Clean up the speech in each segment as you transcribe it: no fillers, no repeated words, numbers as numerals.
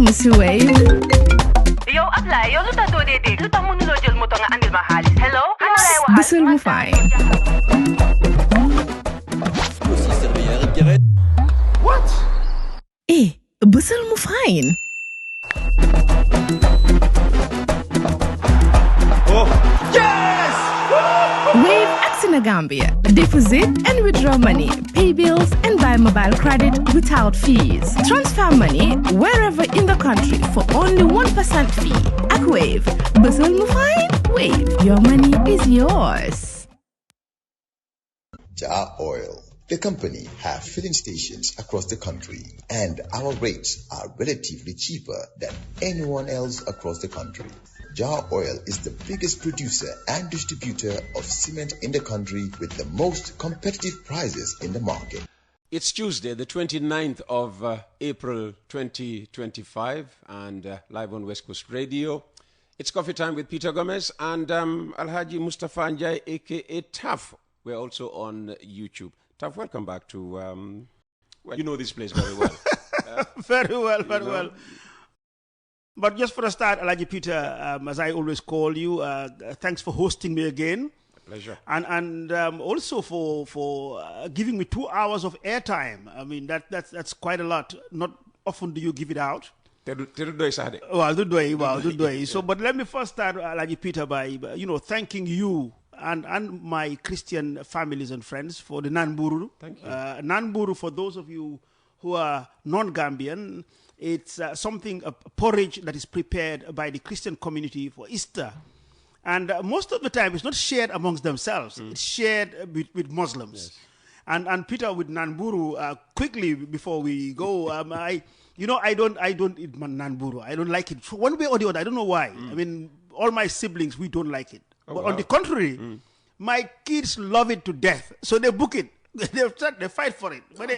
Monsieur Wave. Yo, apply. Yo, luta do de. Luta mënuloo jël moto nga andil ma xaalis. Hello? Bësal mu fay. What? Bësal mu fine. Oh, yes! Wave acts in Gambia. Deposit and withdraw money, pay bills, and buy mobile credit without fees. Transfer money wherever in the country for only 1% fee. At Wave, Bësal mu fine. Wave, your money is yours. Jar Oil. The company have filling stations across the country, and our rates are relatively cheaper than anyone else across the country. Jar Oil is the biggest producer and distributor of cement in the country with the most competitive prices in the market. It's Tuesday, the 29th of April 2025, and live on West Coast Radio. It's coffee time with Peter Gomez and Alhaji Mustapha Njie, a.k.a. Tough. We're also on YouTube. Tough, welcome back to, well, you know this place very well. Very well. But just for a start, Alhaji Peter, as I always call you, thanks for hosting me again. Pleasure. And also for giving me 2 hours of airtime. I mean, that's quite a lot. Not often do you give it out. So, but let me first start, Alhaji Peter, by thanking you and my Christian families and friends for the Nanburu. Thank you. Nanburu, for those of you who are non-Gambian, it's a porridge that is prepared by the Christian community for Easter. And most of the time, it's not shared amongst themselves. It's shared with Muslims. Yes. And Peter, with Nanburu, quickly before we go, I don't eat Nanburu. I don't like it. One way or the other, I don't know why. I mean, all my siblings, we don't like it. But on the contrary, my kids love it to death. So they book it. They fight for it. But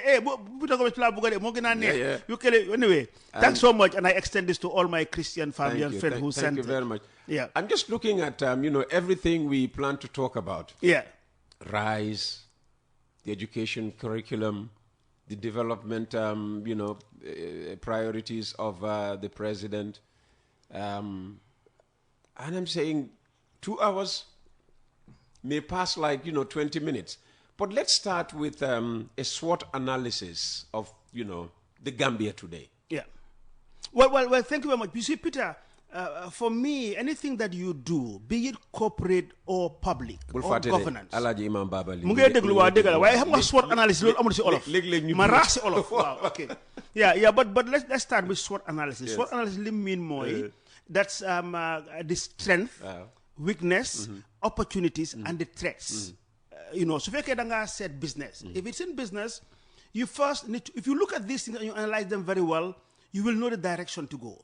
anyway, thanks so much. And I extend this to all my Christian family and friends who sent it. Thank you very much. Yeah. I'm just looking at, everything we plan to talk about. Yeah. RISE, the education curriculum, the development, priorities of the president. And I'm saying 2 hours may pass like, 20 minutes. But let's start with a SWOT analysis of, the Gambia today. Yeah. Well, thank you very much. You see, Peter, for me, anything that you do, be it corporate or public or governance. Alhaji Imam Baba. SWOT analysis. Okay. Yeah, but let's start with SWOT analysis. Yes. SWOT analysis mean more. That's the strength, weakness, opportunities, and the threats. So if you said business, if it's in business, you first need to, if you look at these things and you analyze them very well, you will know the direction to go.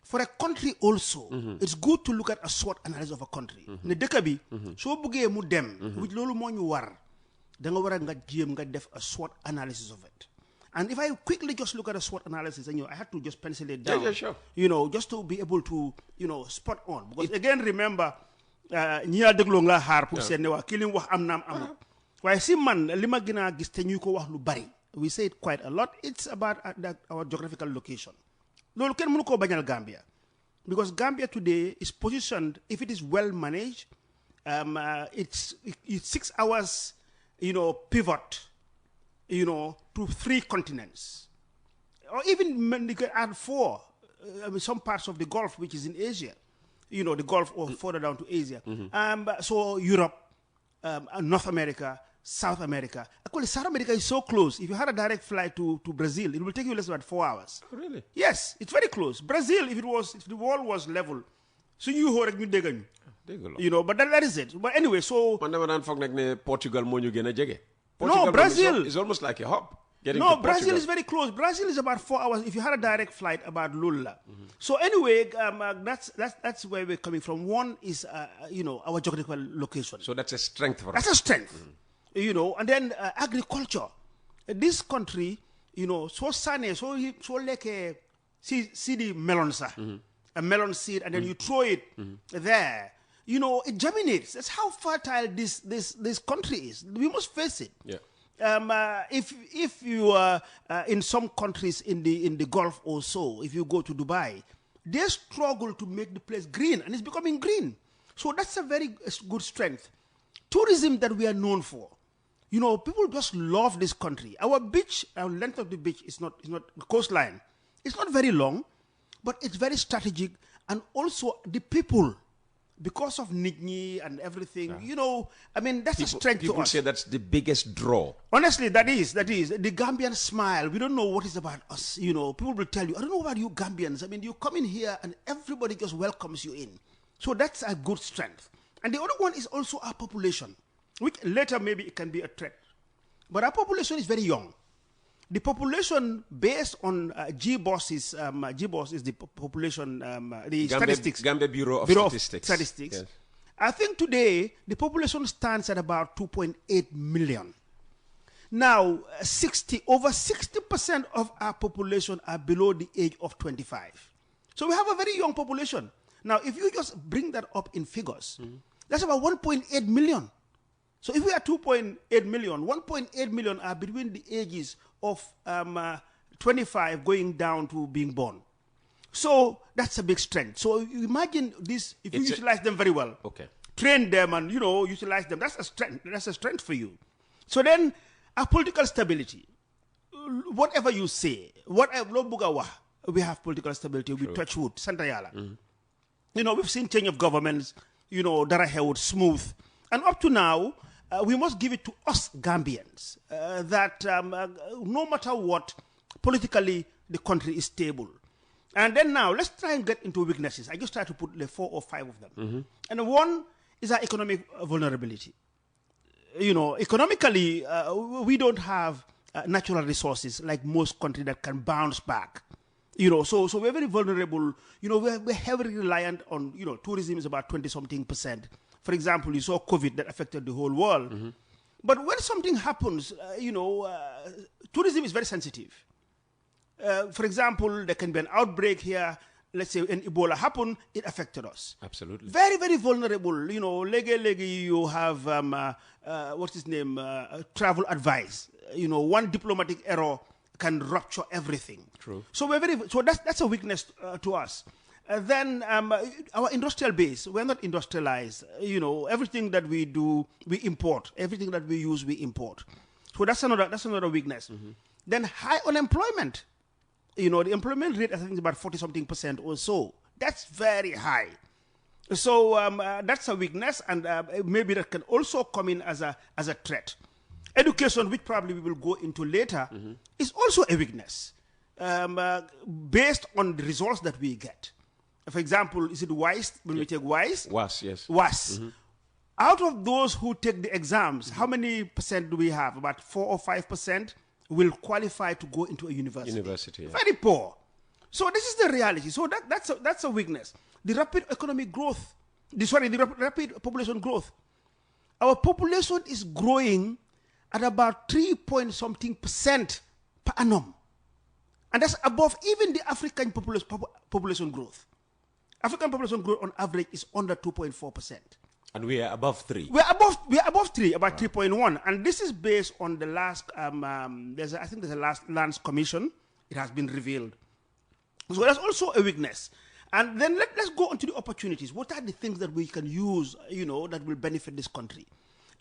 For a country also, it's good to look at a SWOT analysis of a country. Ne dëkk bi so bëggee mu dem, with loolu moo ñu war, da nga war a nga jéem nga def a SWOT analysis of it. And if I quickly just look at a SWOT analysis, and I had to just pencil it down. Yeah, sure. Just to be able to, spot on. Because again, remember, Njie déglu nga xaar pour seet ne waa kii li mu wax am naam amul. Waaye si man li ma gën a gis te ñu ko wax lu bari. We say it quite a lot. It's about our geographical location. Loolu kenn mënu koo bañal Gambia. Because Gambia today is positioned, if it is well managed, it's 6 hours, pivot, to 3 continents. Or even you could add 4, some parts of the Gulf, which is in Asia. The Gulf or further down to Asia. So Europe, North America, South America. Actually, South America is so close. If you had a direct flight to Brazil, it will take you less than 4 hours. Oh, really? Yes, it's very close. Brazil, if the world was level, so you heard but that is it. But anyway, so Portugal no, Brazil is almost like a hub. No, Brazil is very close. Brazil is about 4 hours. If you had a direct flight about Lula. So anyway, that's where we're coming from. One is, our geographical location. So that's a strength for us. That's a strength. And then agriculture. This country, so sunny, so like a seed melon, a melon seed, and then you throw it there. It germinates. That's how fertile this country is. We must face it. Yeah. if you are in some countries in the Gulf or so, if you go to Dubai, they struggle to make the place green, and it's becoming green. So that's a very good strength. Tourism that we are known for. You know, people just love this country. Our beach, our length of the beach is not the coastline. It's not very long, but it's very strategic, and also the people. Because of Njie and everything, you know, I mean, that's a strength to us. People say that's the biggest draw. Honestly, that is. The Gambian smile, we don't know what is about us. You know, people will tell you, I don't know about you Gambians. I mean, you come in here and everybody just welcomes you in. So that's a good strength. And the other one is also our population, which later maybe it can be a threat. But our population is very young. The population based on GBOS is the population, the statistics. Gambia Bureau of Statistics. Yes. I think today the population stands at about 2.8 million. Now, over 60% of our population are below the age of 25. So we have a very young population. Now, if you just bring that up in figures, that's about 1.8 million. So if we are 2.8 million, 1.8 million are between the ages of 25 going down to being born. So that's a big strength. So you imagine this, if you utilize them very well, train them and, you know, utilize them, that's a strength. That's a strength for you. So then our political stability, whatever you say, we have political stability. We touch wood, Santayala. You know, we've seen change of governments, you know, Darahewut, smooth. And up to now, we must give it to us Gambians that no matter what, politically, the country is stable. And then now, let's try and get into weaknesses. I just try to put 4 or 5 of them. And one is our economic vulnerability. You know, economically, we don't have natural resources like most countries that can bounce back. You know, so we're very vulnerable. You know, we're heavily reliant on, you know, tourism is about 20-something%. For example, you saw COVID that affected the whole world. But when something happens, you know, tourism is very sensitive. For example, there can be an outbreak here. Let's say when Ebola happened, it affected us. Absolutely. Very, very vulnerable. You know, you have, what's his name, travel advice. You know, one diplomatic error can rupture everything. True. So that's a weakness to us. Then our industrial base, we're not industrialized. You know, everything that we do, we import. Everything that we use, we import. So that's another weakness. Then high unemployment. You know, the employment rate, I think, is about 40-something% or so. That's very high. So that's a weakness, and maybe that can also come in as a threat. Education, which probably we will go into later, is also a weakness based on the results that we get. For example, is it WISE? When we take WISE? WAS, yes. WAS. Out of those who take the exams, how many percent do we have? About 4 or 5% will qualify to go into a university. Yeah. Very poor. So this is the reality. So that's a weakness. The rapid economic growth, the rapid population growth. Our population is growing at about 3-point-something% per annum. And that's above even the African population growth. African population growth on average is under 2.4%. And we are above 3. We are above 3, about 3.1. And this is based on the last, I think there's a last lands commission. It has been revealed. So that's also a weakness. And then let's go on to the opportunities. What are the things that we can use, you know, that will benefit this country?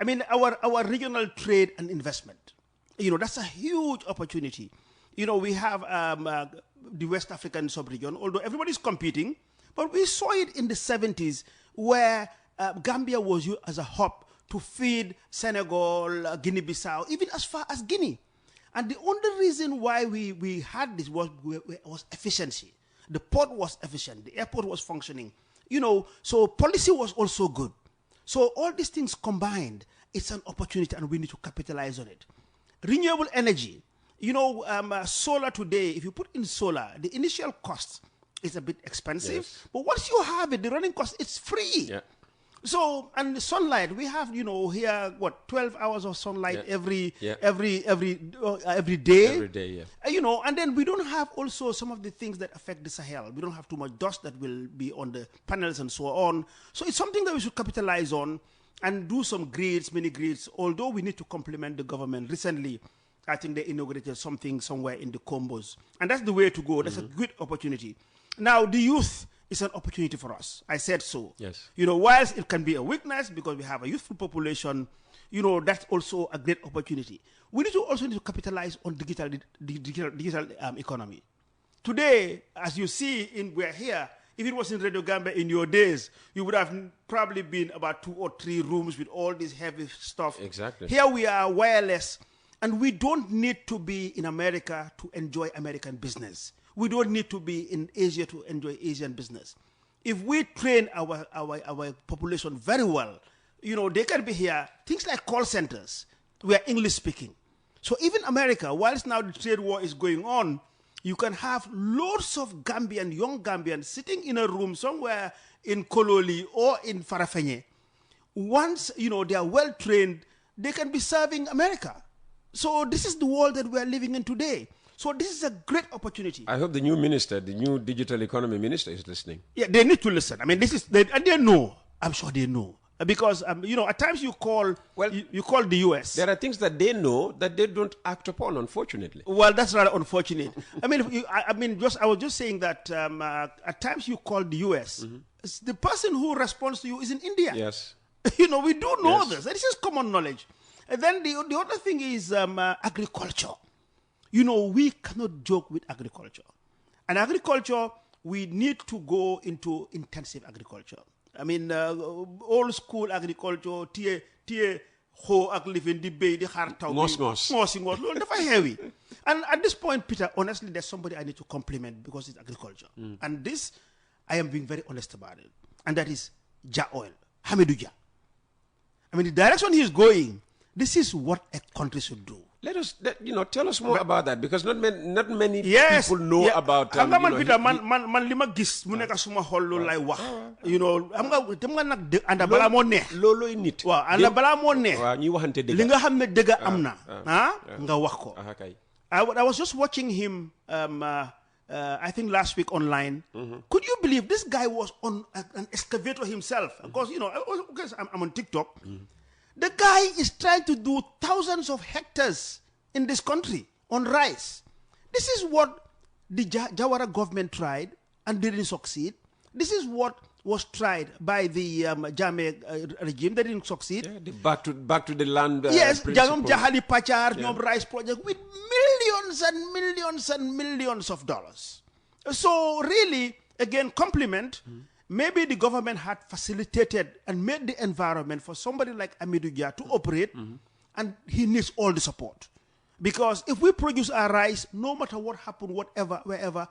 I mean, our regional trade and investment, you know, that's a huge opportunity. You know, we have the West African sub-region, although everybody's competing, but we saw it in the 70s where Gambia was used as a hub to feed Senegal, Guinea-Bissau, even as far as Guinea. And the only reason why we had this was efficiency. The port was efficient. The airport was functioning. You know, so policy was also good. So all these things combined, it's an opportunity and we need to capitalize on it. Renewable energy. You know, solar today, if you put in solar, the initial cost is a bit expensive. Yes. But once you have it, the running cost, it's free. Yeah. So, and the sunlight, we have, you know, here, 12 hours of sunlight every day. Every day, yeah. You know, and then we don't have also some of the things that affect the Sahel. We don't have too much dust that will be on the panels and so on. So it's something that we should capitalize on. and do some grids, mini grids, although we need to compliment the government. Recently, I think they inaugurated something somewhere in the Combos. And that's the way to go. That's a good opportunity. Now, the youth is an opportunity for us. I said so. Yes. You know, whilst it can be a weakness because we have a youthful population, you know, that's also a great opportunity. We need to capitalize on digital economy. Today, as you see, we're here. If it was in Radio Gambia in your days, you would have probably been about 2 or 3 rooms with all this heavy stuff. Exactly. Here we are wireless, and we don't need to be in America to enjoy American business. We don't need to be in Asia to enjoy Asian business. If we train our population very well, you know, they can be here. Things like call centers, we are English speaking. So even America, whilst now the trade war is going on, you can have loads of young Gambians sitting in a room somewhere in Kololi or in Farafenye. Once, you know, they are well trained, they can be serving America. So this is the world that we are living in today. So this is a great opportunity. I hope the new minister, the new digital economy minister is listening. Yeah, they need to listen. I mean, and they know. I'm sure they know. Because, you know, at times you call the U.S. There are things that they know that they don't act upon, unfortunately. Well, that's rather unfortunate. I was just saying that at times you call the U.S. The person who responds to you is in India. Yes. You know, we do know this. This is common knowledge. And then the other thing is agriculture. You know, we cannot joke with agriculture. And agriculture, we need to go into intensive agriculture. I mean, old school agriculture, tie ho ak living di bay di xaar taw ngos heavy. And at this point, Peter, honestly, there's somebody I need to compliment because it's agriculture. And this, I am being very honest about it. And that is Njie Oil, Hamidou Njie. I mean, the direction he's going, this is what a country should do. Tell us more about that, because not many people know about. Peter, man lima gis mu nekk suma xol loolu lay wax. You know, xam nga dem nga nag anda bala moo neex. Loolooy nit. Waaw anda bala moo neex. Waaw ñuy waxante dëgg. Li nga xam ne dëgg am na. Nga wax ko. I was just watching him. I think last week online. Could you believe this guy was on an excavator himself? Because you know, I'm on TikTok. The guy is trying to do thousands of hectares in this country on rice. This is what the Jawara government tried and didn't succeed. This is what was tried by the Jammeh regime. They didn't succeed. Yeah, back to the land. Yes, Jagam Jahali Pachar, rice project with millions and millions and millions of dollars. So really, again, compliment. Maybe the government had facilitated and made the environment for somebody like Hamidou Njie to operate, and he needs all the support. Because if we produce our rice, no matter what happens, wherever,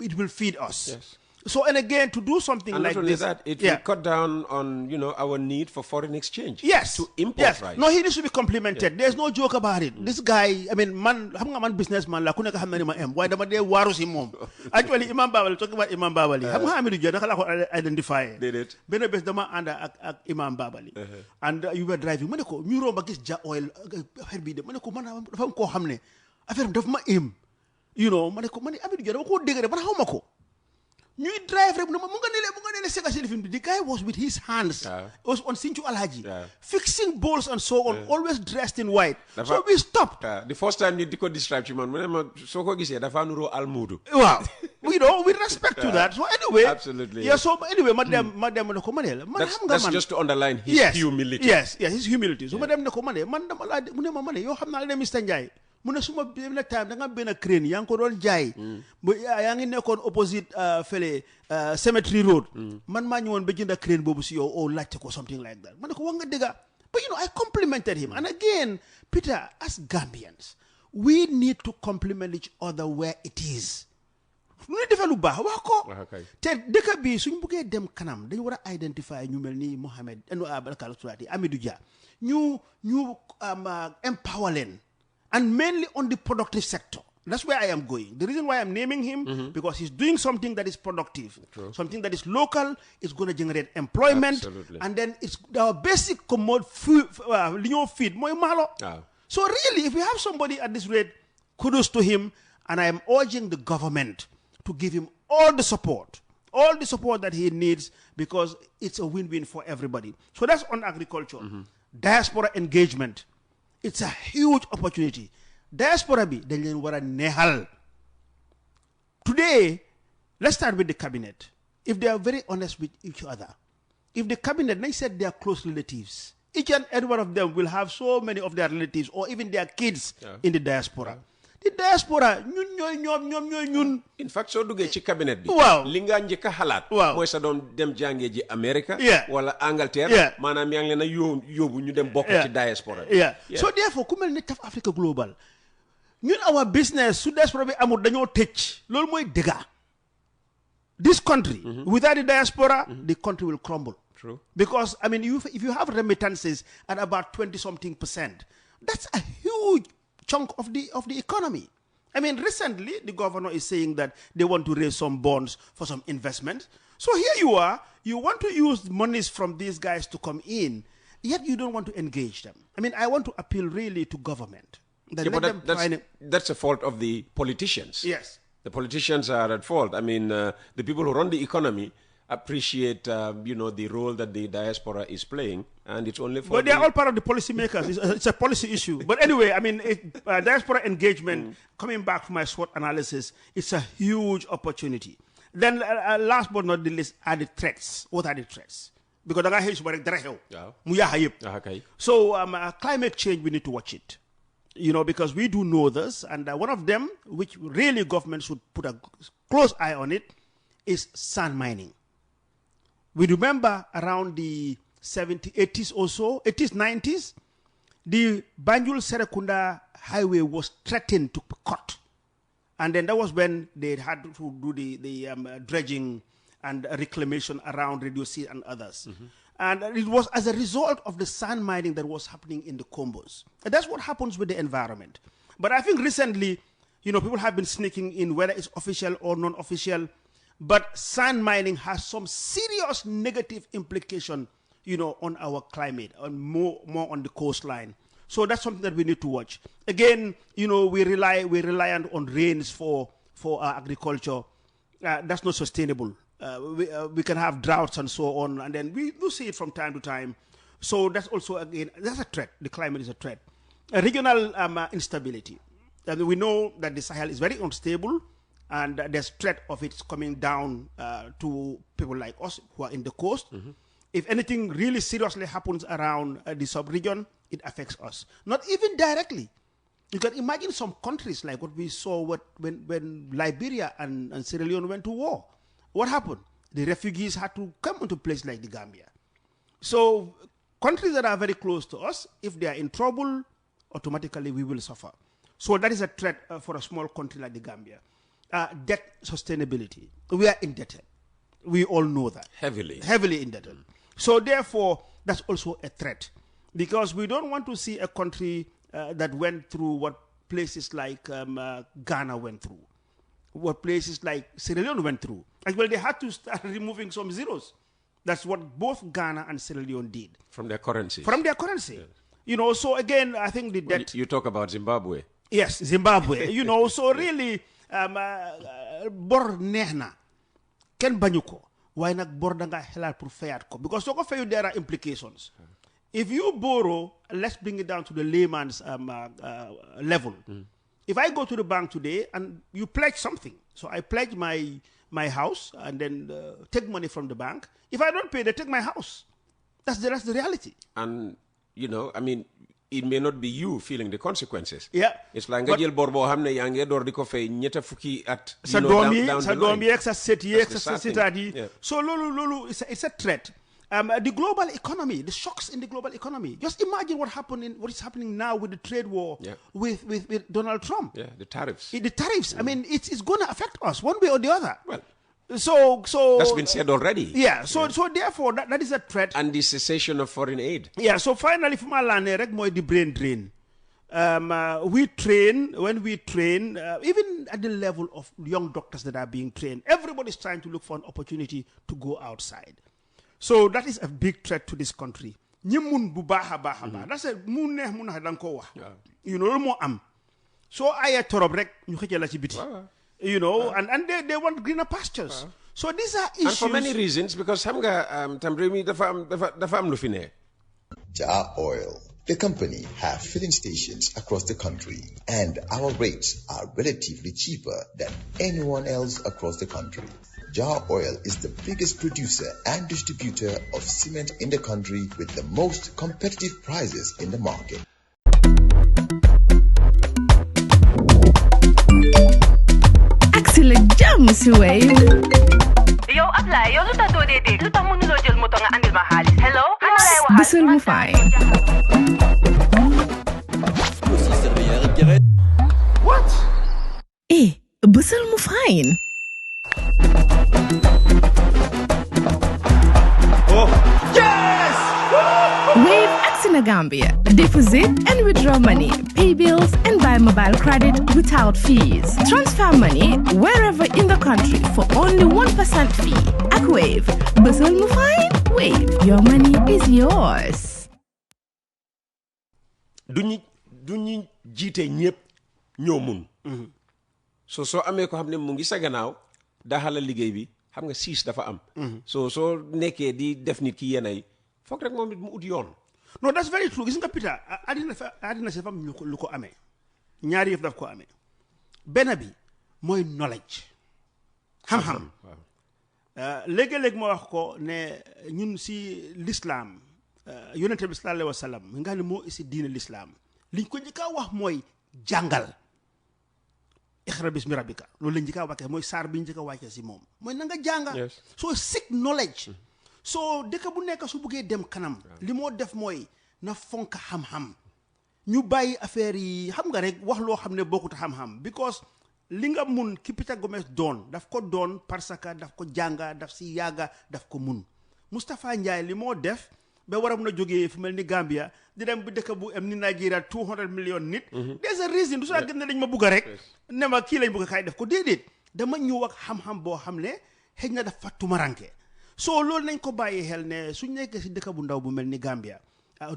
it will feed us. Yes. So, and again, to do something and like not only this, that, it will cut down on our need for foreign exchange. Yes, to import rice. No, he needs to be complimented. Yeah. There's no joke about it. This guy, I mean, man businessman la kuneka hamna ma em. Why dama de waru si mom. Actually, Imam Babali, talking about Imam Babali. Hamna Hamidou Njie naka la ko identify. Did it? Beno bes dama anda ak Imam Babali. And you were driving. Maneko, ñu ro ba gis Njie Oil affaire bi de. Maneko man dafa am ko xamne affaire daf ma em. You know, maneko man Hamidou Njie dama ko dégg de man xawmako. Ñuy drive rek mu nga nele sega selfin bi. The guy was with his hands. Was on Sinchu Alhaji. Fixing bowls and so on, always dressed in white. So we stopped. The first time you could describe him, so ko gisee dafa nuro almudu. Wow. You know, with respect to that. So anyway. Absolutely. Yeah, so anyway, madam no ko manel. That's just to underline his humility. Yes, his humility. So madam no ko manel. Man dama la mu ne ma manel yo xam na la Mr. Njie. Mu ne suma benn time da nga benn crane yaa ngi ko doon jaay. Yaa ngi nekkoon opposite fële Cemetery Road. Man maa ñëwoon ba jënd crane boobu si yow oo laajte ko something like that. Ma ne ko wax nga dëgga. But you know, I complimented him. And again, Peter, as Gambians, we need to compliment each other where it is. Lu ne defee lu baax wax ko. Te dëkk bi suñ buggee dem kanam dañu war a identify ñu mel ni Mohamed Hamidou Njie. ñu empower leen. And mainly on the productive sector. That's where I am going. The reason why I'm naming him, because he's doing something that is productive. True. Something that is local, is going to generate employment. Absolutely. And then it's our basic commodity feed. So really, if we have somebody at this rate, kudos to him. And I am urging the government to give him all the support, all the support that he needs because it's a win-win for everybody. So that's on agriculture. Diaspora engagement. It's a huge opportunity. Diaspora bi dañ leen wara neexal. Today, let's start with the cabinet. If they are very honest with each other, if the cabinet, they said they are close relatives, each and every one of them will have so many of their relatives or even their kids in the diaspora. The diaspora, ñun. In fact, so duggé ci cabinet bi. Wow. Li nga ñëk xalaat. Moy sa doom dem jàngé ji America. Wala Angleterre. Manam yaa ngi leena yóbbu ñu dem bokk ci diaspora. So therefore, ku mel ni Taf Africa Global, ñun our business su diaspora bi amul dañoo tëj. Loolu mooy dëgga. This country, without the diaspora, the country will crumble. True. Because, I mean, if you have remittances at about 20-something%, that's a huge chunk of the economy. I mean, recently, the governor is saying that they want to raise some bonds for some investment. So here you are, you want to use monies from these guys to come in, yet you don't want to engage them. I mean, I want to appeal really to government. That's a fault of the politicians. Yes. The politicians are at fault. I mean, the people who run the economy appreciate, the role that the diaspora is playing, and it's only for. But they are all part of the policymakers. It's a policy issue. But anyway, I mean, diaspora engagement. Coming back to my SWOT analysis, it's a huge opportunity. Then, last but not the least, are the threats. What are the threats? Because so climate change, we need to watch it. Because we do know this, and one of them, which really government should put a close eye on it, is sand mining. We remember around the 70s, 80s or so, 80s, 90s, the Banjul-Serekunda highway was threatened to be cut. And then that was when they had to do the dredging and reclamation around Radio C and others. And it was as a result of the sand mining that was happening in the Combos. And that's what happens with the environment. But I think recently, people have been sneaking in, whether it's official or non-official. But sand mining has some serious negative implication, on our climate, and more on the coastline. So that's something that we need to watch. Again, we're reliant on rains for our agriculture. That's not sustainable. We can have droughts and so on, and then we do see it from time to time. So that's also, again, that's a threat. The climate is a threat. Regional instability. And we know that the Sahel is very unstable, and there's threat of it coming down to people like us who are in the coast. If anything really seriously happens around the sub-region, it affects us. Not even directly. You can imagine some countries like what we saw when Liberia and Sierra Leone went to war. What happened? The refugees had to come into a place like the Gambia. So countries that are very close to us, if they are in trouble, automatically we will suffer. So that is a threat for a small country like the Gambia. Debt sustainability. We are indebted. We all know that. Heavily indebted. So therefore, that's also a threat. Because we don't want to see a country that went through what places like Ghana went through. What places like Sierra Leone went through. Well, they had to start removing some zeros. That's what both Ghana and Sierra Leone did. From their currency. Yes. So again, I think the debt... You talk about Zimbabwe. Yes, Zimbabwe. So really, bor neexna ken bañu ko waaye nag bor da nga xelaat pour fayaat ko because soo ko fayu there are implications. If you borrow, let's bring it down to the layman's level. If I go to the bank today and you pledge something, so I pledge my house and then take money from the bank. If I don't pay, they take my house. That's the reality. And I mean, it may not be you feeling the consequences. Yeah. It's like nga jël bor boo xam ne yaa ngi door di ko fay ñetta fukki at. Sa doom yi ak sa sët yi ak sa sëtaat yi. So loolu it's a threat. The global economy, the shocks in the global economy. Just imagine what is happening now with the trade war with Donald Trump. Yeah, the tariffs. The tariffs. I mean, it's going to affect us one way or the other. Well, so that's been said already. Yeah. So therefore that is a threat. And the cessation of foreign aid. Yeah. So finally, for my land, rek moy the brain drain. When we train, even at the level of young doctors that are being trained, everybody's trying to look for an opportunity to go outside. So that is a big threat to this country. Ñi bu baaxa baaxa. That's a mu neex mu nax dang ko wax. Loolu moo am. So aya torop rek ñu xëcc la ci biti. And they want greener pastures. So these are issues. And for many reasons, because xam nga tam réew mi dafa am lu fi ne. Jar Oil, the company, have filling stations across the country, and our rates are relatively cheaper than anyone else across the country. Jar Oil is the biggest producer and distributor of cement in the country with the most competitive prices in the market. Excellent jam, Wave. Yow Ablaye, yow lu tax doo dee dégg lu tax mënuloo jël moto nga andil ma xaalis. Hello? Ana lay waxal. Bisul mu fine. What? Bisul mu fine. Oh, yes! Wave Accina Gambia. Deposit and withdraw money, pay bills and buy mobile credit without fees. Transfer money wherever in the country for only 1% fee. At Wave, Bisul mu fine. Wave, your money is yours. duñu jiite ñëpp ñoo mun. soo amee ko xam ne mu ngi sa gannaaw daxala liggéey bi xam nga siis dafa am. soo nekkee di def nit ki yenn yi foog rek moom it mu ut yoon. No, that's very true. Gis nga Peter, àddina si dafa am lu ko amee ñaari yëf daf ko amee benn bi mooy knowledge xam-xam. léegi-léegi ma wax ko ne ñun si l'islam yonente bi sallallahu alayhi wa sallam mi nga xam ne moo isi diine l'islam liñ ko njëkk a wax mooy jàngal iqra bismi rabbika loolu lañ njëkk a wàccee mooy saar bi ñu njëkk a wàccee si moom mooy na nga jànga soo seek knowledge soo dëkk bu nekk su buggee dem kanam li moo def mooy na fonk xam-xam ñu bàyyi affaire yi xam nga rek wax loo xam ne bokkut xam-xam because li nga mun ki Peter Gomez doon daf ko doon parce que daf ko jànga daf si yàgga daf ko mun Mustapha Njie li moo def ba war a mun a jógee fu mel ni Gambia di dem bi dëkk bu am ni Nigeria 200 million nit there's a reason du saa gën ne dañ ma bugg a rek ne ma kii lañ bugg a kaay def ko déedéet dama ñëw ak xam-xam boo xam ne xëy na dafa tumaranke so loolu nañ ko bàyyi xel ne suñ nekkee si dëkk bu ndaw bu mel ni Gambia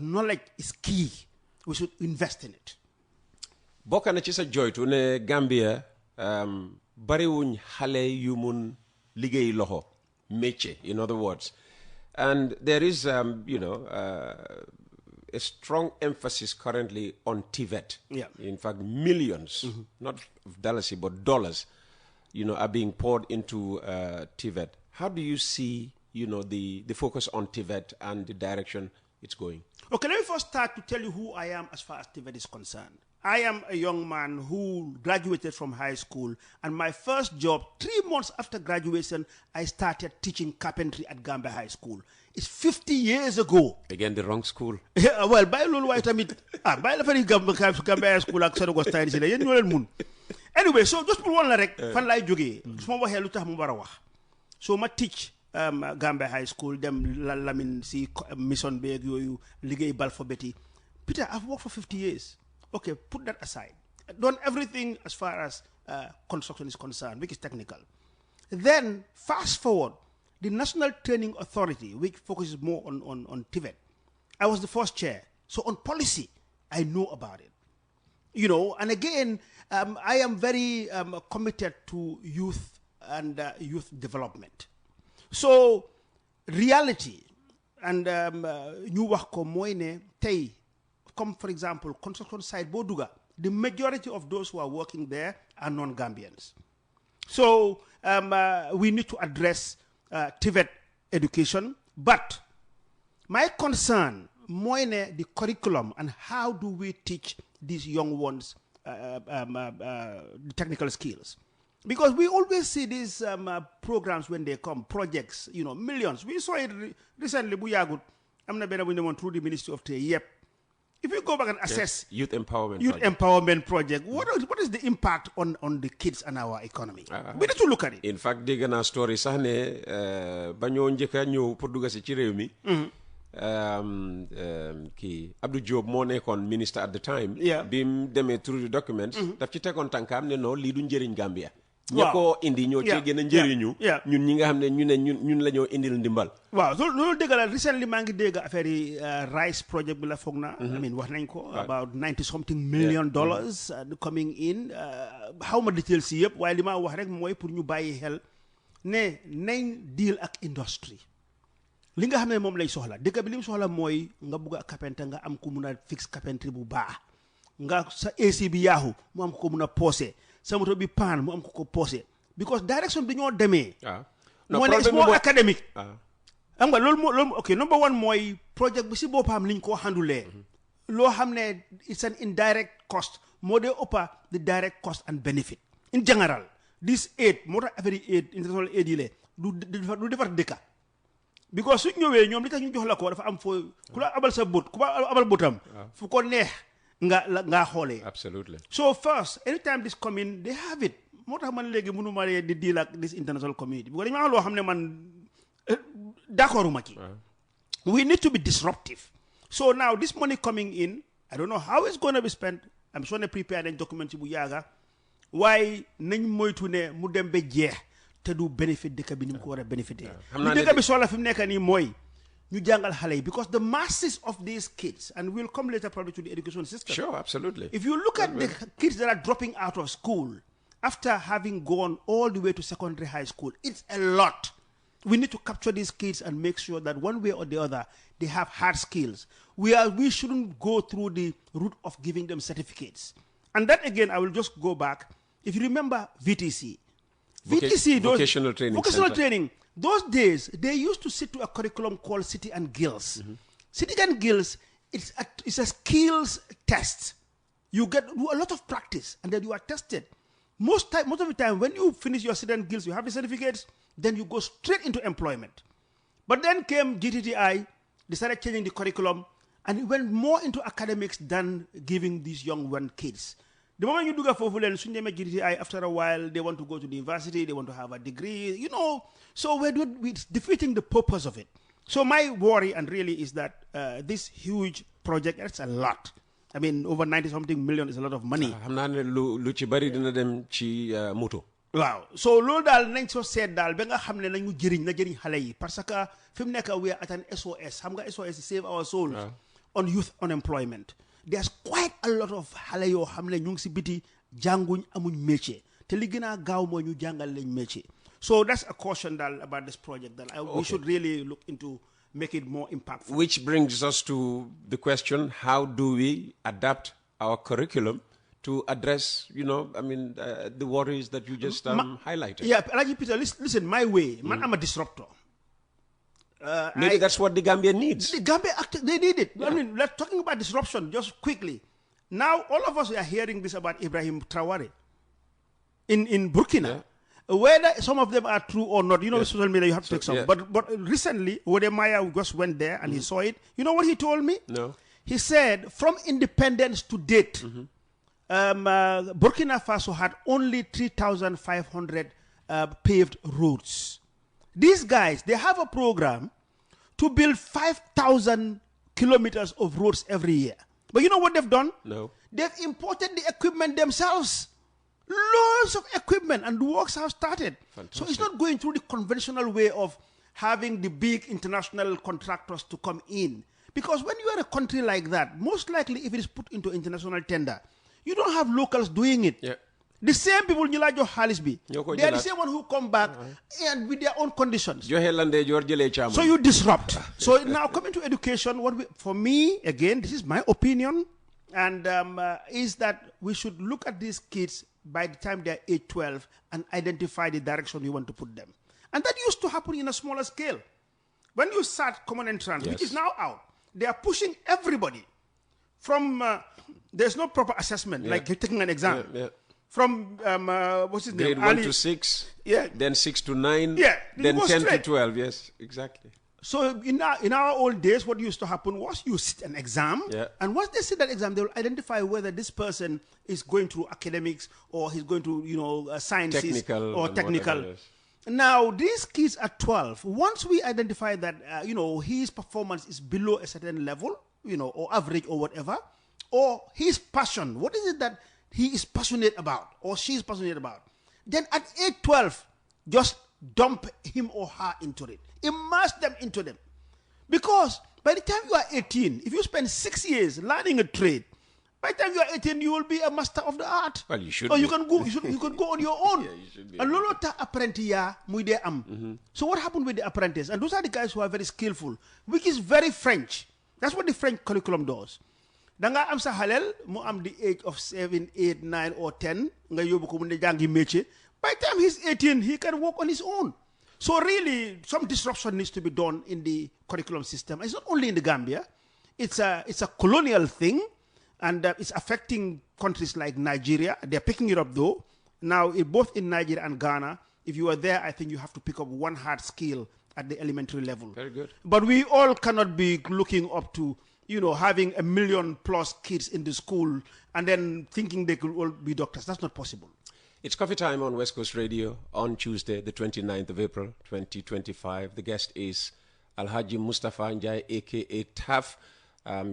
knowledge is key we should invest in it. bokk na ci sa joytu ne Gambia bariwuñ xale yu mun liggéey loxo métier in other words and there is a strong emphasis currently on TVET. In fact millions not of dollars but dollars are being poured into TVET. How do you see the focus on TVET and the direction it's going? Okay, let me first start to tell you who I am as far as TVET is concerned. I am a young man who graduated from high school, and my first job, 3 months after graduation, I started teaching carpentry at Gambia High School. It's 50 years ago. Again, the wrong school. Yeah, well, by lulu white tamit by la fari Gambia High School ak Sodo Style ci la yeen ñoo leen mun. Anyway, so just pour one la rek fan lay joggé suma waxé lutax mu wara wax. So ma teach Gambia High School dem Lamin si mission beeg yoyu liggéey alphabet. Peter, I've worked for 50 years. Okay, put that aside. Done everything as far as construction is concerned, which is technical. Then, fast forward, the National Training Authority, which focuses more on TVET, I was the first chair. So on policy, I know about it. And again, I am very committed to youth and youth development. So, reality, and ñu wax ko mooy ne tey come for example construction site Boduga, the majority of those who are working there are non-Gambians. So we need to address TVET education, but my concern more the curriculum and how do we teach these young ones the technical skills. Because we always see these programs when they come, projects, millions. We saw it recently, I'm not better through the Ministry of Trade. Yep. If you go back and assess youth empowerment project, what is the impact on the kids and our economy? We need to look at it. In fact, dégg naa story sax ne ba ñoo njëkk a ñëw pour dugg si ci réew mi kii Abdou Diop moo nekkoon minister at the time. bi mu demee through the documents. daf ci tegoon tànkaam ne non lii du njëriñ Gambia. ña ko indi ñoo ci gën a njëriñu. ñun ñi nga xam ne ñun la ñoo indil ndimbal. waaw loolu dëgg la recently maa ngi dégg affaire yi rice project bi la foog na. I mean wax nañ ko about $90-something million coming in. Xaw ma details si yëpp waaye li ma wax rek mooy pour ñu bàyyi xel ne nañ deal ak industry li nga xam ne moom lay soxla dëkk bi li mu soxla mooy nga bugg a carpenter nga am ku mun a fix carpentry bu baax nga sa AC bi yaaxu mu am ko mun a poosé sa moto bi paan mu am ko poosé because direction bi ñoo demee moo ne it's more academic xam nga loolu ok number one mooy project bi si boppam liñ koo handulee loo xam ne it's an indirect cost moo dee ëppa the direct cost and benefit in general this aid moo tax affaire yi aid international aid yi lee du defar dëkka because suñ ñëwee ñoom li tax ñu jox la ko dafa am foo ku la abal sa bët ku la abal bëtam fu ko neex nga xoolee absolutely so first anytime this come in they have it moo tax man léegi mënu ma di deal ak this international community because dañu ma loo xam ne man d'accord ma ci we need to be disruptive so now this money coming in I don't know how it's going to be spent I'm sure ne prepare nañ document bu yaaga waaye nañ moytu ne mu dem ba jeex te du benefit dëkk bi ni mu ko war a bénéfité li dëkk bi soxla fi mu nekk nii mooy ñu jàngal xale yi because the masses of these kids and we'll come later probably to the education system sure absolutely if you look at the kids that are dropping out of school after having gone all the way to secondary high school it's a lot we need to capture these kids and make sure that one way or the other they have hard skills we shouldn't go through the route of giving them certificates and that again I will just go back if you remember VTC vocational training those days they used to sit to a curriculum called City and Guilds City and Guilds it's a skills test you do a lot of practice and then you are tested most of the time when you finish your City and Guilds you have the certificates then you go straight into employment but then came GTTI they started changing the curriculum and it went more into academics than giving these young kids. The moment you do go for GTTI, after a while, they want to go to the university, they want to have a degree, so we're defeating the purpose of it. So my worry, and really, is that this huge project, it's a lot. I mean, over 90-something million is a lot of money. Wow. So loolu daal nañ soo seet daal ba nga xam ne nañu jëriñ na jëriñ xale yi parce que fi mu nekk we are at an SOS xam nga SOS save our souls on youth unemployment there's quite a lot of xale yoo xam ne ñu ngi si biti jànguñ amuñ métier te li gën a gaaw mooy ñu jàngal lañ métier so that's a caution daal about this project that we should really look into make it more impactful. Which brings us to the question, how do we adapt our curriculum to address, the worries that you just highlighted? Yeah, Alaji Peter, listen, my way, man, I'm a disruptor. Maybe that's what the Gambia needs. The Gambia, they need it. Yeah. I mean, let's talking about disruption just quickly. Now, all of us are hearing this about Ibrahim Traore in Burkina. Yeah. Whether some of them are true or not, social media, you have to take some. Yeah. But recently, Wodemaya just went there and he saw it. You know what he told me? No. He said, from independence to date, Burkina Faso had only 3,500 paved roads. These guys, they have a program to build 5,000 kilometers of roads every year. But you know what they've done? No. They've imported the equipment themselves. Loads of equipment, and the works have started. Fantastic. So it's not going through the conventional way of having the big international contractors to come in. Because when you are a country like that, most likely if it is put into international tender, you don't have locals doing it. Yeah. The same people, they are the same one who come back and with their own conditions. So you disrupt. So now coming to education, for me, again, this is my opinion, and is that we should look at these kids by the time they're 8, 12 and identify the direction you want to put them. And that used to happen in a smaller scale. When you start common entrance, which is now out, they are pushing everybody from, there's no proper assessment, like you're taking an exam. From, what's his name? Grade 1 to 6, then 6 to 9, then 10 to 12, yes, exactly. So in our old days, what used to happen was you sit an exam, and once they sit that exam, they will identify whether this person is going through academics or he's going to, sciences or technical. Now, these kids at 12, once we identify that, his performance is below a certain level, or average or whatever, or his passion, what is it that he is passionate about or she is passionate about, then at 8, 12, just dump him or her into it. Immerse them into them. Because by the time you are 18, if you spend 6 years learning a trade By the time you are 18, you will be a master of the art. Well, you should. Or be. you can go. You can go on your own. Yeah, you should be. And lolo ta apprentice ya muy am. So what happened with the apprentice? And those are the guys who are very skillful, which is very French. That's what the French curriculum does. Danga am sa halel mo am the age of 7, 8, 9, or 10. Nga yobu ko mu jangi métier. By the time he's 18, he can work on his own. So really, some disruption needs to be done in the curriculum system. It's not only in the Gambia. It's a colonial thing, and it's affecting countries like Nigeria. They're picking it up though. Now, both in Nigeria and Ghana, if you are there, I think you have to pick up one hard skill at the elementary level. Very good. But we all cannot be looking up to, having 1 million plus kids in the school and then thinking they could all be doctors. That's not possible. It's coffee time on West Coast Radio on Tuesday, the 29th of April, 2025. The guest is Alhaji Mustapha Njie, a.k.a. TAF.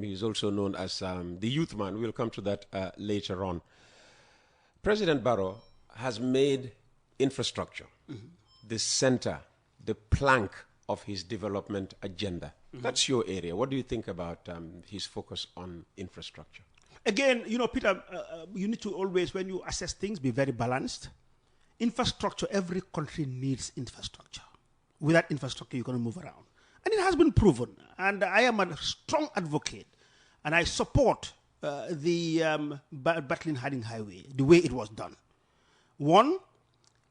He's also known as the youth man. We'll come to that later on. President Barrow has made infrastructure the center, the plank of his development agenda. That's your area. What do you think about his focus on infrastructure? Again, Peter, you need to always, when you assess things, be very balanced. Infrastructure, every country needs infrastructure. Without infrastructure, you're going to move around. And it has been proven. And I am a strong advocate. And I support the Battling Harding Highway, the way it was done. One,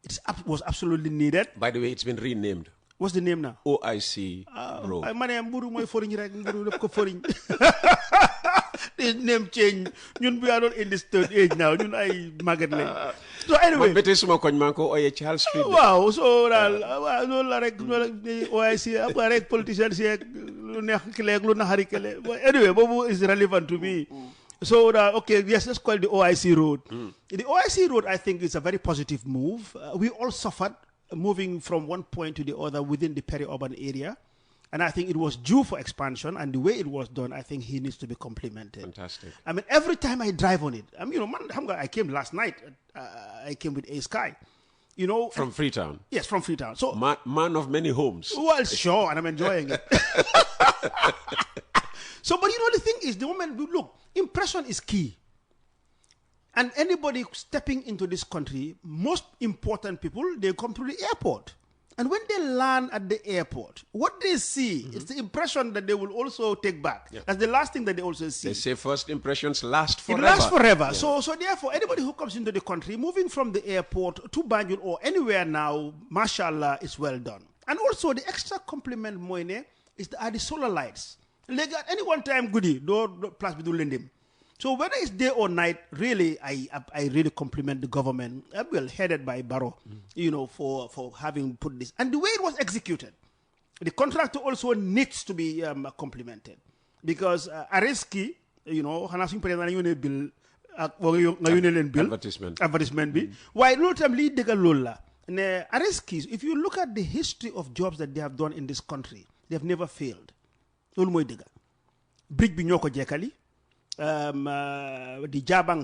it was absolutely needed. By the way, it's been renamed. What's the name now? OIC Road. This name change. We are not in this third age now. So anyway. Charles Street. Wow. So OIC politicians anyway, Bobo is relevant to me. So okay, yes, let's call it the OIC Road. The OIC Road, I think, is a very positive move. We all suffered moving from one point to the other within the peri-urban area. And I think it was due for expansion, and the way it was done, I think he needs to be complimented. Fantastic. I mean, every time I drive on it, I came last night. I came with A Sky. From Freetown. Yes, from Freetown. So man of many homes. Well, sure, and I'm enjoying it. So, but the thing is, the moment we look, impression is key. And anybody stepping into this country, most important people, they come to the airport. And when they land at the airport, what they see is the impression that they will also take back. Yeah. That's the last thing that they also see. They say first impressions last forever. It lasts forever. Yeah. So therefore, anybody who comes into the country, moving from the airport to Banjul or anywhere now, mashallah, is well done. And also, the extra compliment moine are the solar lights. Like at any one time, goodie, no plus we do lend him. So whether it's day or night, really, I really compliment the government, well, headed by Barrow, for having put this. And the way it was executed, the contractor also needs to be complimented. Because Areski, Hanasing bill, advertisement bi. Why no time lead the Lola? Areski, if you look at the history of jobs that they have done in this country, they have never failed. Bridge bi ñoko jekali. The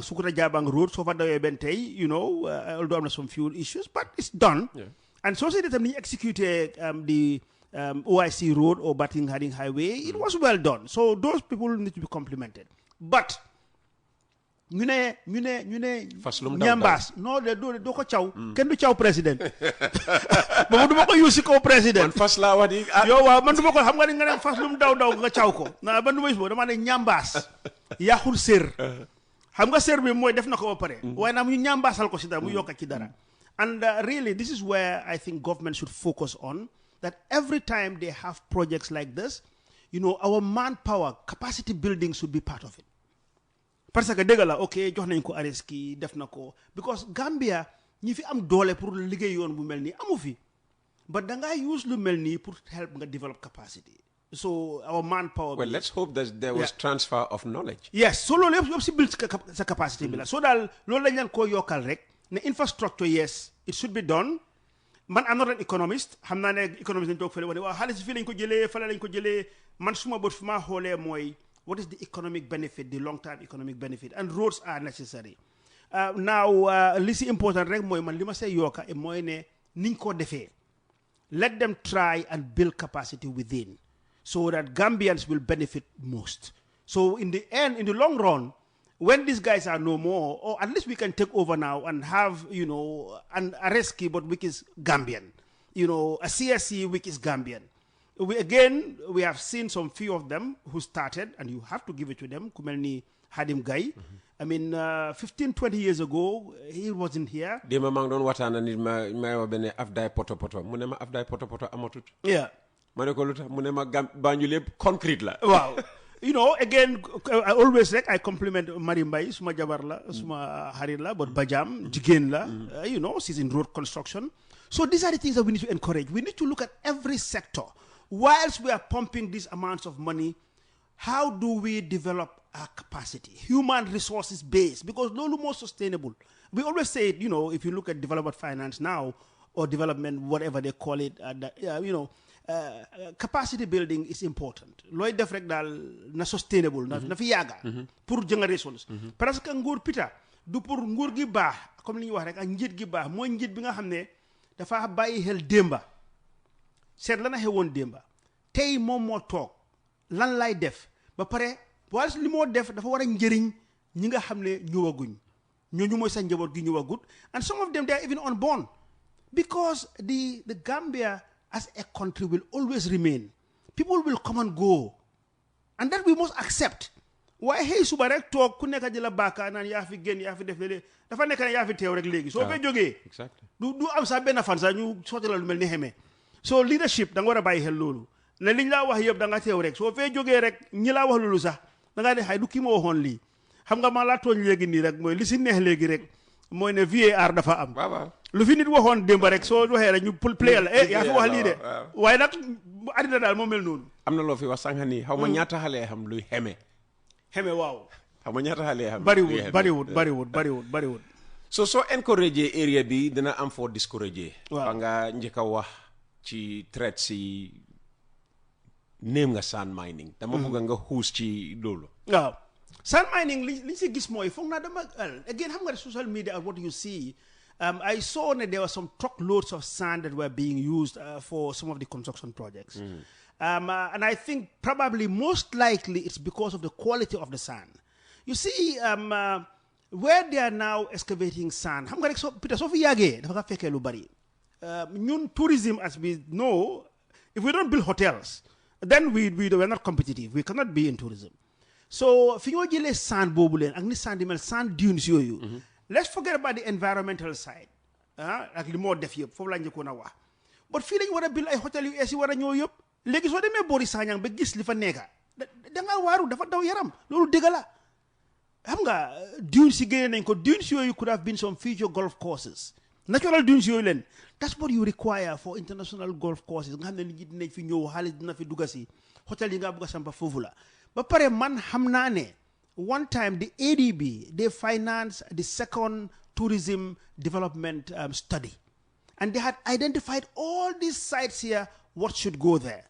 Sukuta Jabang road, so far although I'm not some few issues, but it's done. Yeah. And so that they executed the OIC road or Battling Harding Highway, it was well done. So those people need to be complimented. But Nyambas, no, they do ko chow. Can do chow president. But do ko use ko president. First la wadi. Yo wa man do ko xam nga nga fast lum daw nga chow ko. Na ban mo dama ne Nyambas. Yaxul ser. Xam nga ser bi moy def na ko ba pare. Way na mu Nyambasal ko ci dara mu yokka ci dara. And really this is where I think government should focus on, that every time they have projects like this, our manpower capacity building should be part of it. Parce que dëgg la ok jox nañ ko Areski def na ko because Gambia ñi fi am doole pour liggéey yoon bu mel nii amu fi but da ngaa use lu mel nii pour help nga develop capacity. So our manpower. Well, let's hope that there was transfer of knowledge. Yes, so loolu yëpp si build sa capacity bi la. So daal loolu lañ leen koo yokkal rek ne infrastructure, yes, it should be done. Man I'm not an economist. Xam naa ne economist dañ toog fële wax ne waaw xaalis fii lañ ko jëlee fële lañ ko jëlee man suma bët fu maa xoolee mooy what is the economic benefit, the long-term economic benefit, and roads are necessary. Now, li si important rek mooy man li ma say yokka mooy ne niñ ko defee. Let them try and build capacity within, so that Gambians will benefit most. So in the end, in the long run, when these guys are no more, or at least we can take over now and have, you know, an arrest keyboard which is Gambian, you know, a CSC which is Gambian. We have seen some few of them who started, and you have to give it to them. Kumelni Hadim Gai. I mean, 15, 20 years ago, he wasn't here. Dema mang don watana ni ma wabene afdai poto poto. Munema afdai poto poto amatut. Yeah. Maneko luta munema banjule concrete la. Wow. You know, again, I always I compliment Marimbai, Suma Jabarla, Suma Harila, but Bajam, Jigenla, you know, she's in road construction. So these are the things that we need to encourage. We need to look at every sector. Whilst we are pumping these amounts of money, how do we develop our capacity? Human resources based, because no more sustainable. We always say, you know, if you look at development finance now, or development, whatever they call it, you know, capacity building is important. Loy def rek dal na sustainable na fi yaga pour generations. Parce que nguur pita du pour nguur gi baax comme li ñu wax rek ak njit gi baax mooy njit bi nga xam ne dafa bàyyi xel démba seet la na xewoon démba tey moom moo toog lan lay def ba pare wala li moo def dafa war a njëriñ ñi nga xam ne ñëwaguñ ñooñu mooy sa njaboot gi ñëwagut, and some of them they are even unborn, because the Gambia as a country will always remain. People will come and go, and that we must accept. Why hey suba rek tok ku nekk di la baka naan yaa fi génn yaa fi def léegi dafa nekk ne yaa fi teew rek léegi soo fee jógee du am sax benn fan sax ñu sotti la lu mel ni xeme. So leadership da nga war a bàyyi xel loolu ne liñ laa wax yëpp da nga teew rek soo fee jógee rek ñi laa wax loolu sax da ngaa ne xay du kii ma waxoon lii xam nga maa laa tooñ léegi nii rek mooy li si neex léegi rek mooy ne VAR dafa am. lu fi nit waxoon démb rek soo waxee rek ñu play la yaa fi wax lii de waaye nag àddina daal moo mel noonu. am na loo fi wax sànq nii xaw ma ñaata xale xam luy xeme. xeme waaw. xaw ma ñaata xale xam. bariwul. soo encouragé area bi dina am foo discouragé. waaw ba nga njëkk a wax ci traite si néem nga sand mining. dama bëgg nga xuus ci loolu. waaw sand mining li si gis mooy foog naa dama again xam nga social media and what you see. I saw that there were some truckloads of sand that were being used for some of the construction projects. And I think probably most likely it's because of the quality of the sand. You see, where they are now excavating sand, Peter, so tourism, as we know, if we don't build hotels, then we're not competitive. We cannot be in tourism. So, if you get sand bobulen, sand dunes you. Let's forget about the environmental side. Like the more def yëpp foofu laa njëkkoon a wax. But fii lañ war a build ay hôtel yu ees yi war a ñëw yëpp. Léegi soo demee boori Sanyang ba gis li fa nekka da nga waaru dafa daw yaram loolu dëgg la. Xam nga dunes yi génne nañ ko dunes yooyu could have been some future golf courses. Natural dunes yooyu leen. That's what you require for international golf courses. Nga xam ne nit ñi dinañ fi ñëw xaalis dina fi dugga si hôtel yi nga bëgg a sampa foofu la. Ba pare man xam naa ne one time the ADB, they financed the second tourism development study. And they had identified all these sites here, what should go there.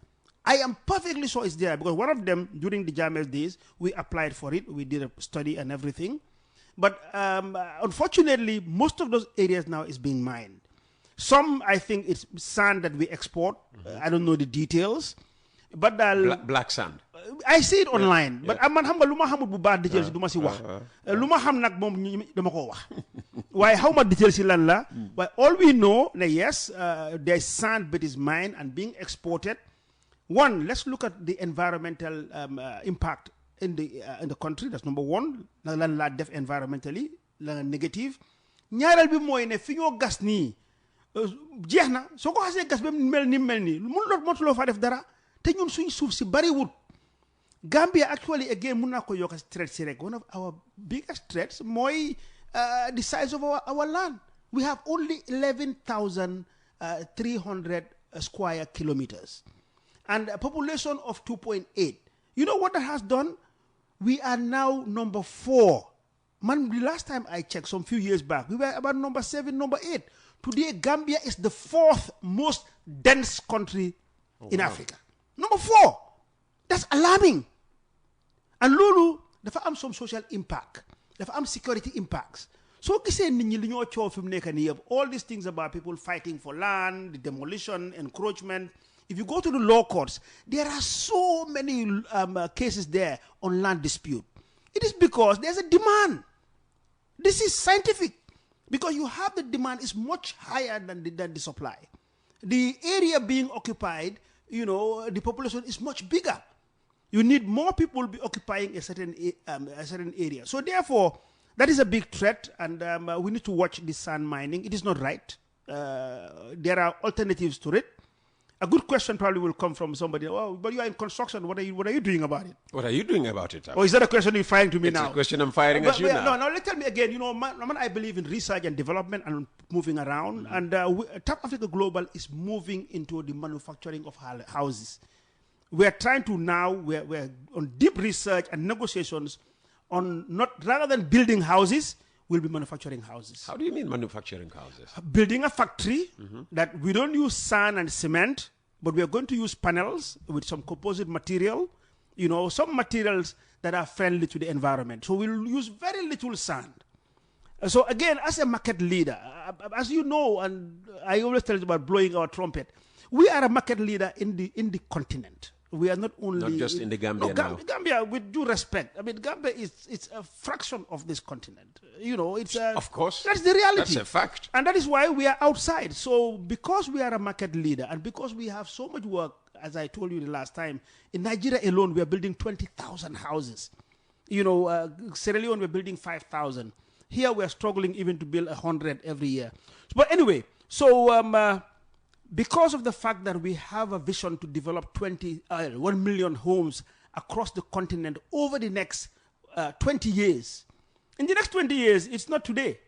I am perfectly sure it's there because one of them, during the Jamel days, we applied for it. We did a study and everything. But unfortunately, most of those areas now is being mined. Some, I think, it's sand that we export. I don't know the details. But black sand. I see it online, but man xam nga lu ma xamul bu baax details si du ma si wax lu ma xam nag moom dama ko wax waaye xaw ma details si lan la waaye all we know na yes there is sand that is mined and being exported. One, let's look at the environmental impact in the country. That's number one. Na lan la def environmentally la negative. Ñaareel bi mooy ne fi ñoo gas nii jeex na soo ko xasee gas ba mel ni mënuloo fa def dara te ñun suñ suuf si bariwul. Gambia actually again mun naa ko yokk threats si rek one of our biggest threats mooy the size of our land. We have only 11,300 square kilometers and a population of 2.8. You know what that has done? We are now number 4. Man, the last time I checked some few years back, we were about number 7, number 8. Today, Gambia is the 4th most dense country in Africa. Number 4. That's alarming. And loolu dafa am some social impact. Dafa am security impacts. So gisee nit ñi li ñoo coow fi mu nekk nii yëpp all these things about people fighting for land, the demolition, encroachment. If you go to the law courts, there are so many cases there on land dispute. It is because there's a demand. This is scientific. Because you have the demand is much higher than the supply. The area being occupied, the population is much bigger. You need more people be occupying a certain area. So therefore, that is a big threat, and we need to watch this sand mining. It is not right. There are alternatives to it. A good question probably will come from somebody. Oh, but you are in construction. What are you doing about it? What are you doing about it? Or is that a question you're firing to me now? It's a question I'm firing at you now. No, tell me again. I believe in research and development and moving around. And Tap Africa Global is moving into the manufacturing of houses. We are trying to now, we're on deep research and negotiations on rather than building houses, we'll be manufacturing houses. How do you mean manufacturing houses? Building a factory that we don't use sand and cement, but we are going to use panels with some composite material, some materials that are friendly to the environment. So we'll use very little sand. So again, as a market leader, as you know, and I always tell you about blowing our trumpet, we are a market leader in the continent. We are not only... Not just in the Gambia now. Gambia, with due respect. I mean, Gambia it's a fraction of this continent. It's a... Of course. That's the reality. That's a fact. And that is why we are outside. So because we are a market leader and because we have so much work, as I told you the last time, in Nigeria alone, we are building 20,000 houses. Sierra Leone, we're building 5,000. Here, we're struggling even to build 100 every year. But anyway, so... because of the fact that we have a vision to develop 1 million homes across the continent over the next 20 years. In the next 20 years, it's not today.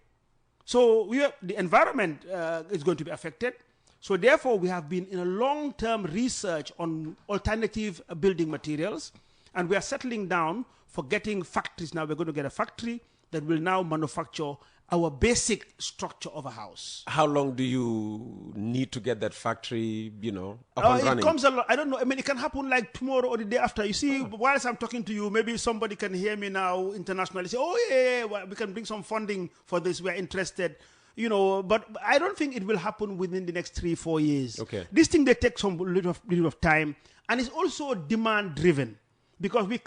So the environment is going to be affected. So therefore, we have been in a long-term research on alternative building materials. And we are settling down for getting factories. Now we're going to get a factory that will now manufacture our basic structure of a house. How long do you need to get that factory, up and running? It comes a lot. I don't know. I mean, it can happen like tomorrow or the day after. You see, whilst I'm talking to you, maybe somebody can hear me now internationally say, oh, yeah, well, we can bring some funding for this. We're interested. But I don't think it will happen within the next 3-4 years. Okay. This thing, they take some little of time. And it's also demand driven because we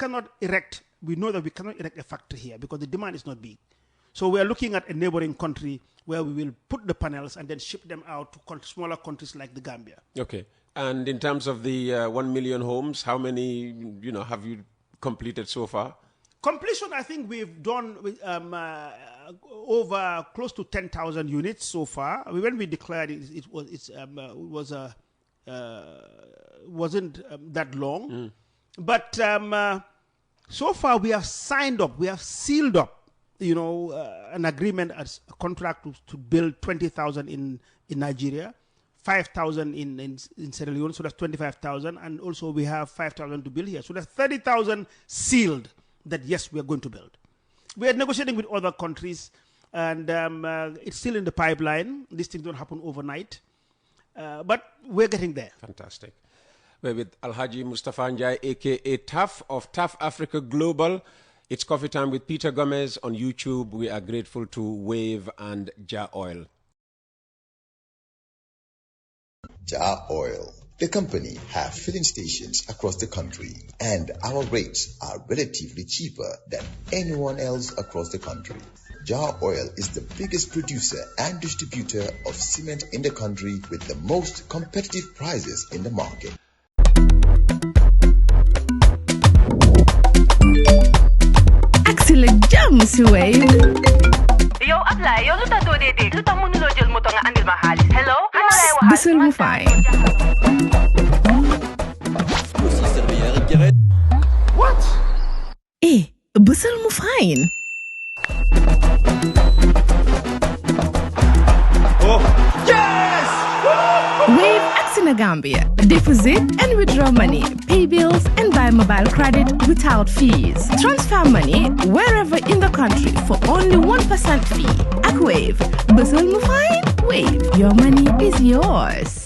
know that we cannot erect a factory here because the demand is not big. So we are looking at a neighboring country where we will put the panels and then ship them out to smaller countries like the Gambia. Okay. And in terms of the 1 million homes, how many, have you completed so far? Completion, I think we've done with, over close to 10,000 units so far. When we declared it wasn't that long. But so far we have signed up, we have sealed up, an agreement as a contract to build 20,000 in Nigeria, 5,000 in Sierra Leone, so that's 25,000, and also we have 5,000 to build here. So that's 30,000 sealed that, yes, we are going to build. We are negotiating with other countries, and it's still in the pipeline. These things don't happen overnight, but we're getting there. Fantastic. We're with Alhaji Mustapha Njie, a.k.a. TAF of TAF Africa Global. It's Coffee Time with Peter Gomez on YouTube. We are grateful to Wave and Njie Oil. Njie Oil. The company have filling stations across the country, and our rates are relatively cheaper than anyone else across the country. Njie Oil is the biggest producer and distributor of cement in the country with the most competitive prices in the market. Excellent jam, Wave. Yo, apply. Yo, luta do de. Luta mënuloo jël moto nga andil ma xaalis. Hello? Busel mu fine. What? Busel mu fine. Oh, yes! Wave in Gambia. Deposit and withdraw money, pay bills and buy mobile credit without fees. Transfer money wherever in the country for only 1% fee. At Wave, Busel mu fine. Wave, your money is yours.